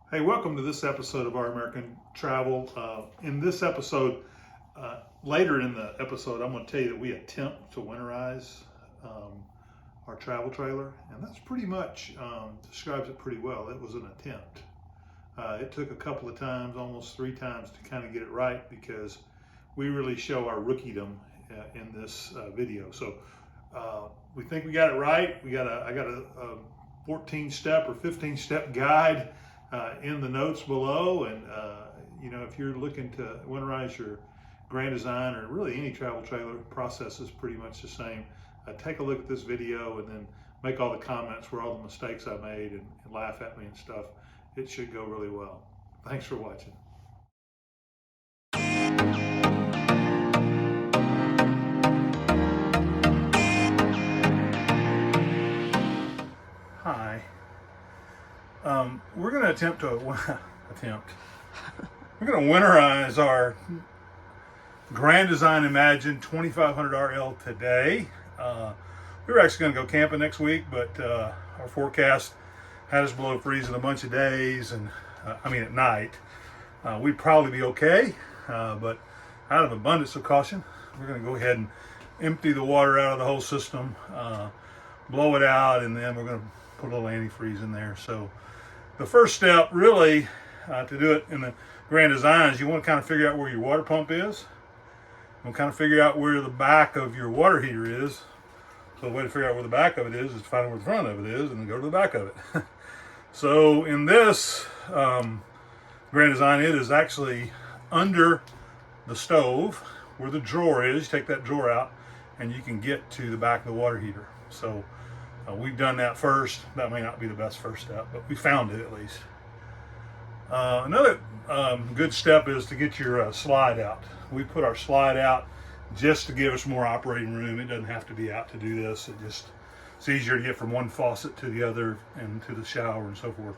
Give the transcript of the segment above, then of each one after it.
Hey, welcome to this episode of Our American Travel. In this episode, later in the episode, I'm going to tell you that we attempt to winterize our travel trailer, and that's pretty much describes it pretty well. It was an attempt. It took a couple of times, almost 3 times, to kind of get it right because we really show our rookiedom in this video. So we think we got it right. I got a 14-step or 15-step guide in the notes below, and you know, if you're looking to winterize your Grand Design or really any travel trailer, process is pretty much the same. Take a look at this video and then make all the comments where all the mistakes I made and laugh at me and stuff. It should go really well. Thanks for watching. Hi. We're going to attempt to We're going to winterize our Grand Design Imagine 2500 RL today. We were actually going to go camping next week, but our forecast had us below freezing a bunch of days, and at night. We'd probably be okay, but out of abundance of caution, we're going to go ahead and empty the water out of the whole system, blow it out, and then we're going to put a little antifreeze in there. So the first step really to do it in the Grand Design is you want to kind of figure out where your water pump is. You want to kind of figure out where the back of your water heater is. So the way to figure out where the back of it is to find where the front of it is and then go to the back of it. So in this Grand Design, it is actually under the stove where the drawer is. You take that drawer out and you can get to the back of the water heater. So we've done that first. That may not be the best first step, but we found it at least. Another good step is to get your slide out. We put our slide out just to give us more operating room. It doesn't have to be out to do this. It's easier to get from one faucet to the other and to the shower and so forth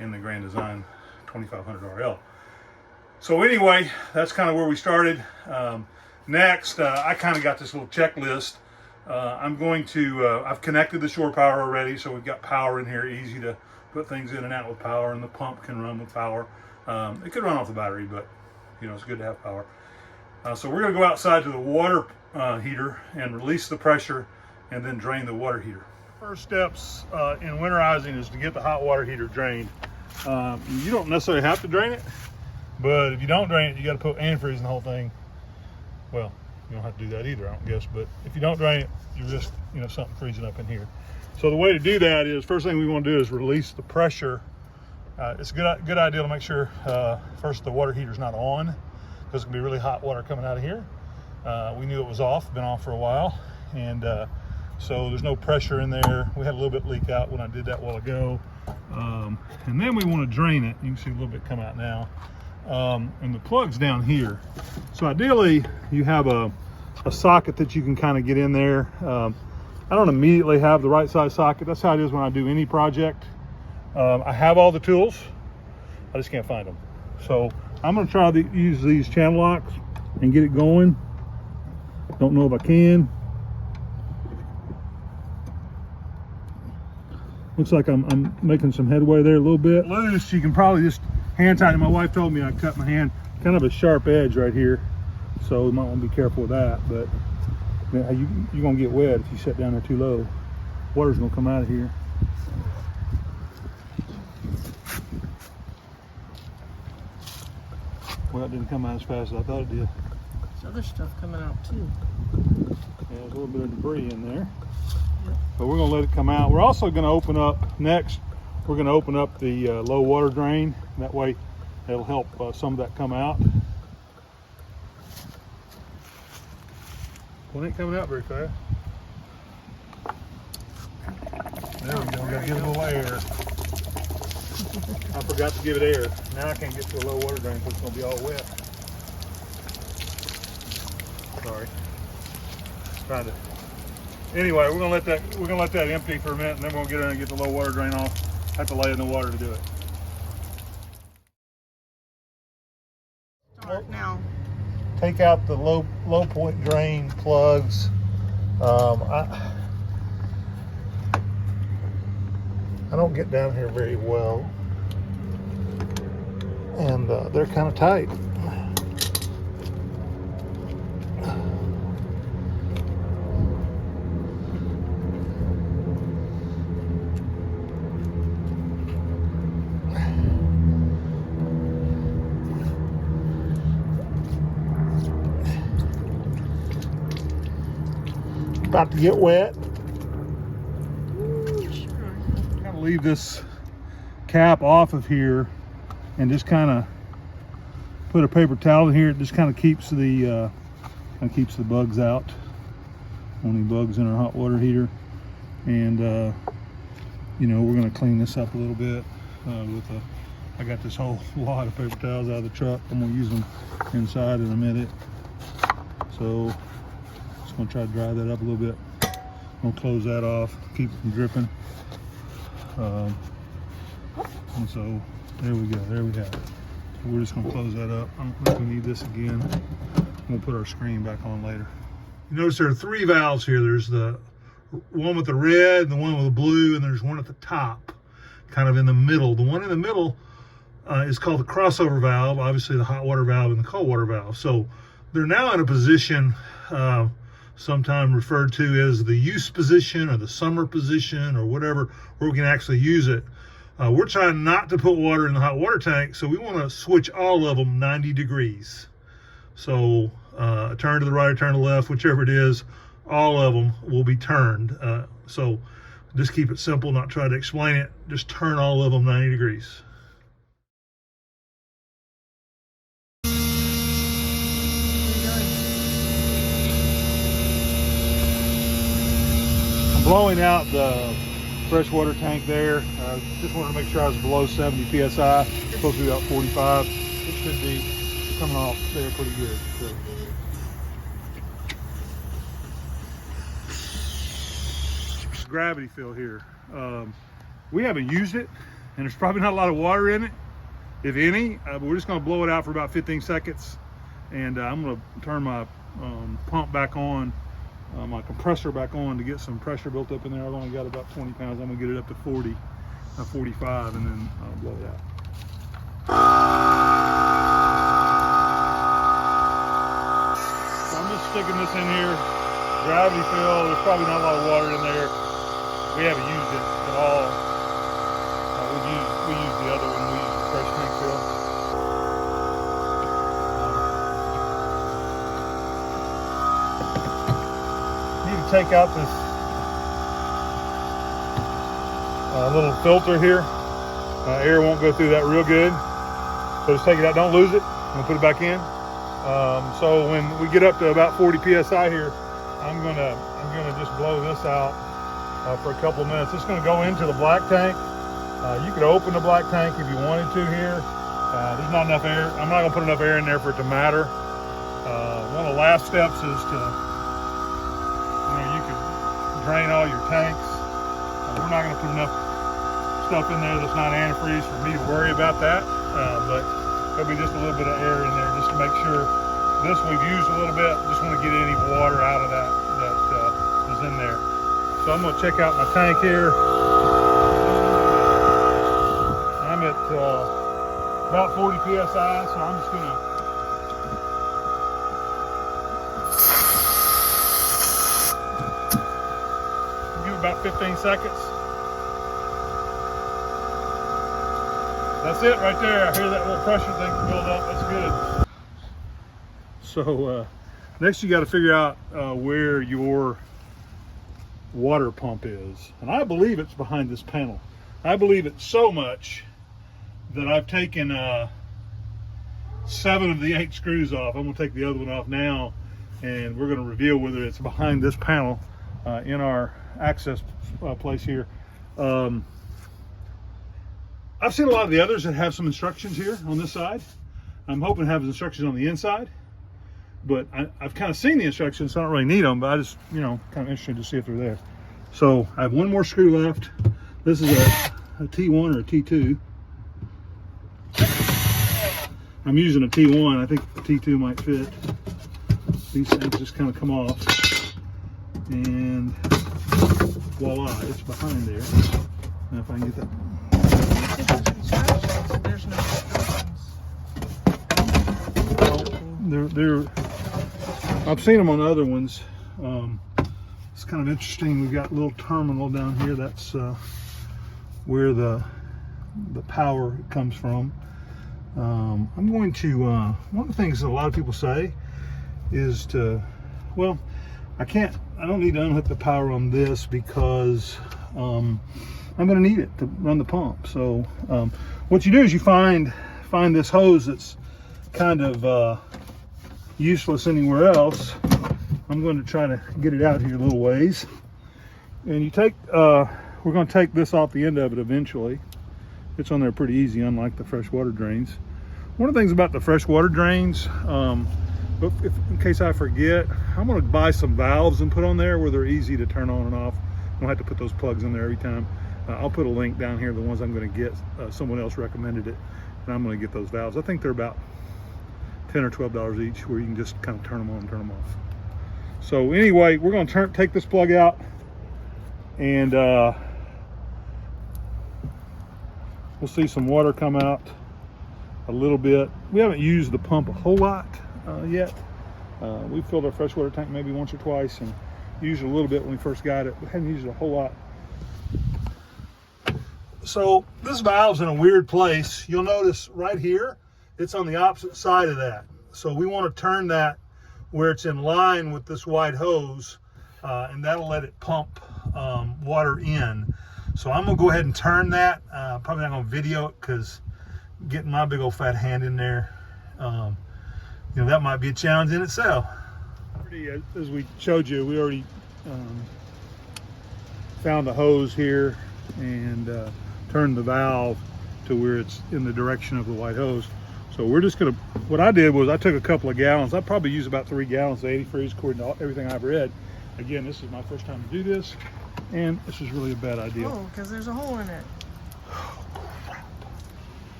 in the Grand Design 2500 RL. So anyway, that's kind of where we started. Next, I kind of got this little checklist. I've connected the shore power already, so we've got power in here, easy to put things in and out with power, and the pump can run with power. It could run off the battery, but you know, it's good to have power. So we're going to go outside to the water heater and release the pressure and then drain the water heater. First steps in winterizing is to get the hot water heater drained. You don't necessarily have to drain it, but if you don't drain it, you got to put antifreeze in the whole thing. Well, you don't have to do that either, I don't guess, but if you don't drain it, you risk, you know, something freezing up in here. So the way to do that is, first thing we want to do is release the pressure. It's a good idea to make sure first the water heater's not on, because it's gonna be really hot water coming out of here. We knew it was off, been off for a while, and so there's no pressure in there. We had a little bit leak out when I did that a while ago. And then we want to drain it. You can see a little bit come out now. And the plug's down here. So ideally you have a socket that you can kind of get in there. I don't immediately have the right size socket. That's how it is when I do any project. I have all the tools, I just can't find them. So I'm going to try to use these channel locks and get it going. Don't know if I can. Looks like I'm making some headway there a little bit. Loose, you can probably just hand tighten. My wife told me I cut my hand kind of a sharp edge right here, so you might want to be careful with that. But you're gonna get wet if you set down there too low. Water's gonna come out of here. Well, it didn't come out as fast as I thought it did. There's other stuff coming out too. Yeah, there's a little bit of debris in there. Yep. But we're gonna let it come out. We're also gonna open up next. We're gonna open up the low water drain. That way, it'll help some of that come out. Well, it ain't coming out very fast. There we go. We gotta give it a little air. I forgot to give it air. Now I can't get to a low water drain because it's gonna be all wet. Sorry. Trying to. Anyway, we're gonna let that empty for a minute, and then we'll get in and get the low water drain off. I have to lay in the water to do it. Start now. Take out the low point drain plugs. I don't get down here very well. and they're kind of tight. About to get wet. Kind of leave this cap off of here and just kind of put a paper towel in here. It just kind of keeps the bugs out. Only bugs in our hot water heater. And you know, we're going to clean this up a little bit I got this whole lot of paper towels out of the truck. I'm going to use them inside in a minute. So just going to try to dry that up a little bit. I'm going to close that off, keep it from dripping. And so there we go, there we have it. So we're just going to close that up. I don't think we need this again. We'll put our screen back on later. You notice there are 3 valves here. There's the one with the red, the one with the blue, and there's one at the top, kind of in the middle. The one in the middle is called the crossover valve, obviously the hot water valve and the cold water valve. So they're now in a position, sometimes referred to as the use position or the summer position or whatever, where we can actually use it. We're trying not to put water in the hot water tank, so we want to switch all of them 90 degrees. So turn to the right or turn to the left, whichever it is, all of them will be turned. So just keep it simple, not try to explain it. Just turn all of them 90 degrees. Blowing out the freshwater tank there. Just wanted to make sure I was below 70 psi. It's supposed to be about 45. It should be coming off there pretty good. So. Gravity fill here. We haven't used it, and there's probably not a lot of water in it, if any. But we're just going to blow it out for about 15 seconds, and I'm going to turn my pump back on. My compressor back on to get some pressure built up in there. I've only got about 20 pounds. I'm gonna get it up to 40, 45, and then blow it out. So I'm just sticking this in here. Gravity fill. There's probably not a lot of water in there. We haven't used it at all. We use the other one. We use the fresh tank fill. Take out this little filter here. Air won't go through that real good. So just take it out, don't lose it. I'm gonna put it back in. So when we get up to about 40 psi here, I'm gonna just blow this out for a couple of minutes. It's gonna go into the black tank. You could open the black tank if you wanted to here. There's not enough air. I'm not gonna put enough air in there for it to matter. One of the last steps is to drain all your tanks. We're not going to put enough stuff in there that's not antifreeze for me to worry about that, but there'll be just a little bit of air in there just to make sure. This we've used a little bit, just want to get any water out of that is in there. So I'm going to check out my tank here. I'm at about 40 psi, so I'm just going to about 15 seconds. That's it right there. I hear that little pressure thing build up. That's good. So next you got to figure out where your water pump is. And I believe it's behind this panel. I believe it so much that I've taken 7 of the 8 screws off. I'm going to take the other one off now, and we're going to reveal whether it's behind this panel in our access place here. I've seen a lot of the others that have some instructions here on this side. I'm hoping to have instructions on the inside, but I've kind of seen the instructions, so I don't really need them, but I just, you know, kind of interested to see if they're there. So I have one more screw left. This is a T1 or a T2. I'm using a T1. I think the T2 might fit. These things just kind of come off, and voila, it's behind there. Now if I can get that. There's no instructions. I've seen them on other ones. It's kind of interesting. We've got a little terminal down here. That's where the power comes from. I'm going to, one of the things that a lot of people say is to, well, I don't need to unhook the power on this because I'm going to need it to run the pump. So what you do is you find this hose that's kind of useless anywhere else. I'm going to try to get it out here a little ways. And you take, we're going to take this off the end of it eventually. It's on there pretty easy, unlike the freshwater drains. One of the things about the freshwater drains, but in case I forget, I'm going to buy some valves and put on there where they're easy to turn on and off. I don't have to put those plugs in there every time. I'll put a link down here, the ones I'm going to get. Someone else recommended it, and I'm going to get those valves. I think they're about $10 or $12 each, where you can just kind of turn them on and turn them off. So anyway, we're going to take this plug out, and we'll see some water come out a little bit. We haven't used the pump a whole lot yet. We filled our freshwater tank maybe once or twice and used it a little bit when we first got it. We hadn't used it a whole lot. So this valve's in a weird place. You'll notice right here, it's on the opposite side of that. So we want to turn that where it's in line with this wide hose, and that'll let it pump water in. So I'm gonna go ahead and turn that. Probably not gonna video it because getting my big old fat hand in there, you know, that might be a challenge in itself. As we showed you, we already found the hose here and turned the valve to where it's in the direction of the white hose. So we're just gonna, what I did was I took a couple of gallons. I probably used about 3 gallons of antifreeze according to everything I've read. Again, this is my first time to do this, and this is really a bad idea. Oh, because there's a hole in it.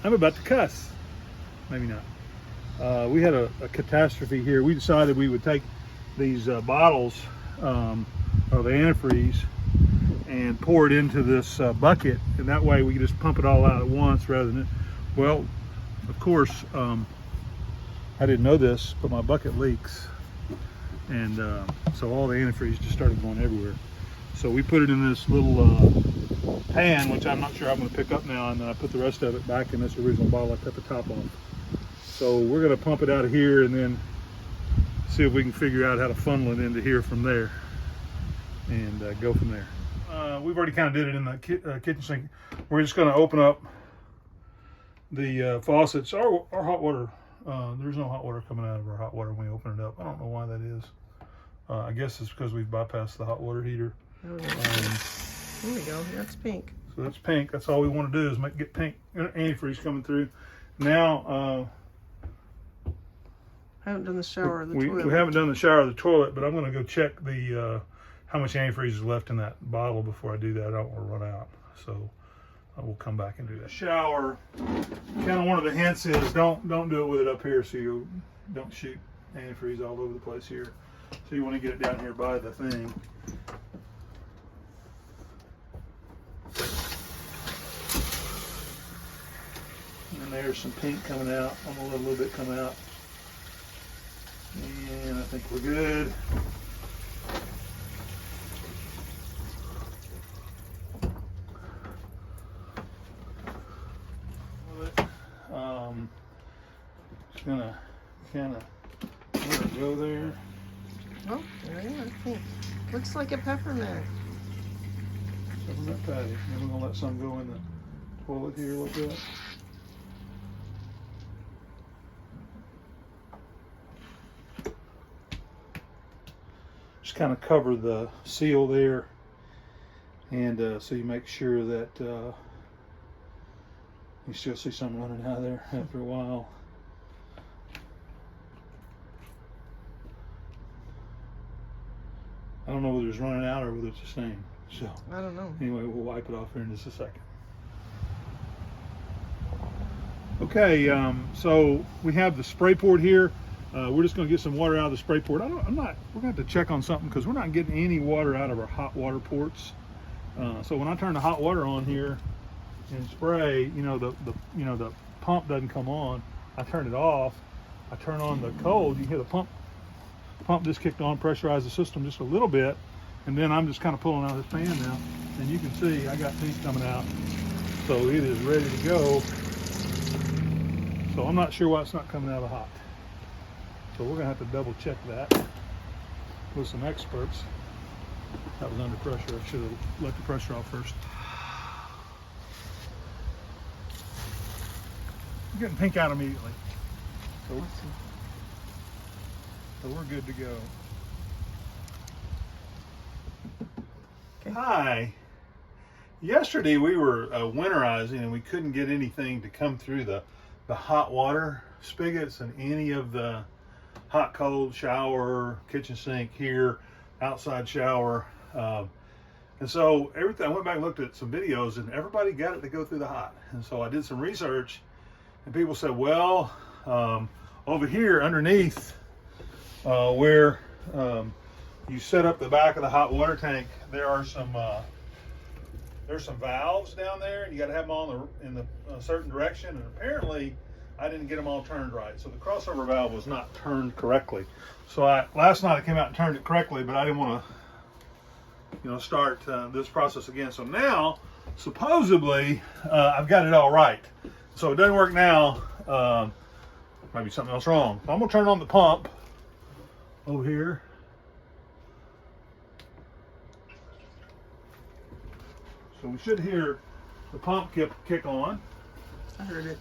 I'm about to cuss. Maybe not. We had a catastrophe here. We decided we would take these bottles of the antifreeze and pour it into this bucket, and that way we could just pump it all out at once rather than, well, of course, I didn't know this, but my bucket leaks. And so all the antifreeze just started going everywhere. So we put it in this little pan, which I'm not sure I'm going to pick up now, and then I put the rest of it back in this original bottle. I cut the top off. So we're going to pump it out of here and then see if we can figure out how to funnel it into here from there and go from there. We've already kind of did it in the kitchen sink. We're just going to open up the faucets. Our hot water, there's no hot water coming out of our hot water when we open it up. I don't know why that is. I guess it's because we've bypassed the hot water heater. Oh, there we go. That's pink. So that's pink. That's all we want to do is get pink antifreeze coming through. Now, I haven't done the shower or the toilet. We haven't done the shower or the toilet, but I'm going to go check the how much antifreeze is left in that bottle before I do that. I don't want to run out. So I will come back and do that. Shower. Kind of one of the hints is don't do it with it up here so you don't shoot antifreeze all over the place here. So you want to get it down here by the thing. And there's some pink coming out. I'm gonna let a little bit come out. And I think we're good. Just gonna kind of let it go there. Oh, there you are. Pink. Looks like a peppermint. Peppermint patty. And we're gonna let some go in the toilet here a little bit. Just kind of cover the seal there, and so you make sure that you still see some running out of there after a while. I don't know whether it's running out or whether it's the same. So I don't know. Anyway, we'll wipe it off here in just a second. Okay, so we have the spray port here. We're just going to get some water out of the spray port. We're going to have to check on something because we're not getting any water out of our hot water ports. So when I turn the hot water on here and spray, the pump doesn't come on. I turn it off, I turn on the cold, you hear the pump just kicked on, pressurized the system just a little bit, and then I'm just kind of pulling out this fan now, and you can see I got pink coming out, so it is ready to go. So I'm not sure why it's not coming out of hot. So we're gonna have to double check that with some experts. That was under pressure. I should have let the pressure off first. I'm getting pink out immediately. So we're good to go. Okay. Hi. Yesterday we were winterizing and we couldn't get anything to come through the hot water spigots and any of the hot cold shower, kitchen sink here, outside shower. And so everything, I went back and looked at some videos and everybody got it to go through the hot. And so I did some research and people said, well, over here underneath where you set up the back of the hot water tank, there are some there's some valves down there, and you got to have them all in the certain direction. And apparently, I didn't get them all turned right, so the crossover valve was not turned correctly. So last night I came out and turned it correctly, but I didn't want to, start this process again. So now, supposedly, I've got it all right. So it doesn't work now. Maybe something else wrong. So I'm gonna turn on the pump over here. So we should hear the pump kick on. I heard it.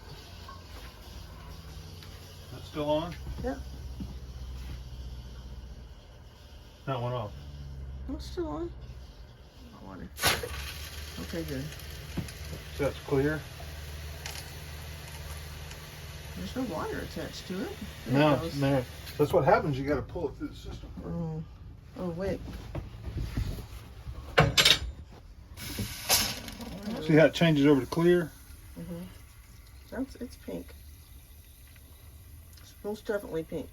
That's still on? Yeah. That went off. Oh, it's still on. Hot water. Okay, good. So that's clear? There's no water attached to it. No, no. That's what happens. You got to pull it through the system. Oh, wait. See how it changes over to clear? It's pink. It's most definitely pink.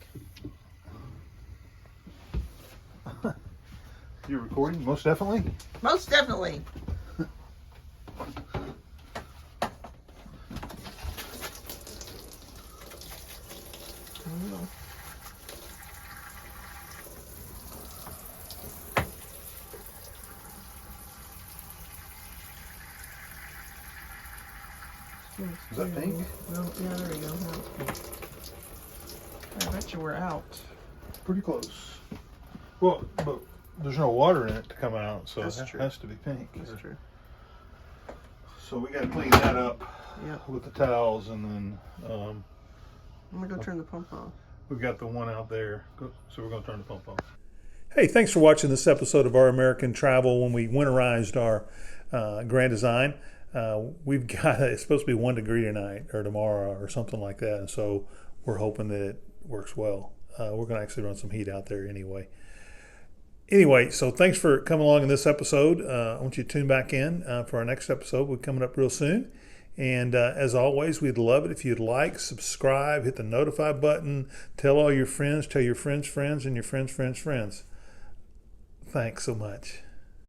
You're recording? Most definitely? Most definitely. Is that pink? No, yeah, there you go. Now it's pink. I bet you we're out. Pretty close. Well, but there's no water in it to come out, so That's it true. has to be pink. That's true. So we got to clean that up Yep. with the towels, and then I'm gonna go turn the pump off. we've got the one out there, so we're going to turn the pump off. Hey, thanks for watching this episode of Our American Travel when we winterized our Grand Design. We've got, it's supposed to be 1 degree tonight or tomorrow or something like that, and so we're hoping that it works well. We're going to actually run some heat out there anyway. So thanks for coming along in this episode. I want you to tune back in for our next episode. We're coming up real soon. And as always, we'd love it if you'd like, subscribe, hit the notify button, tell all your friends, tell your friends' friends, and your friends' friends' friends. Thanks so much.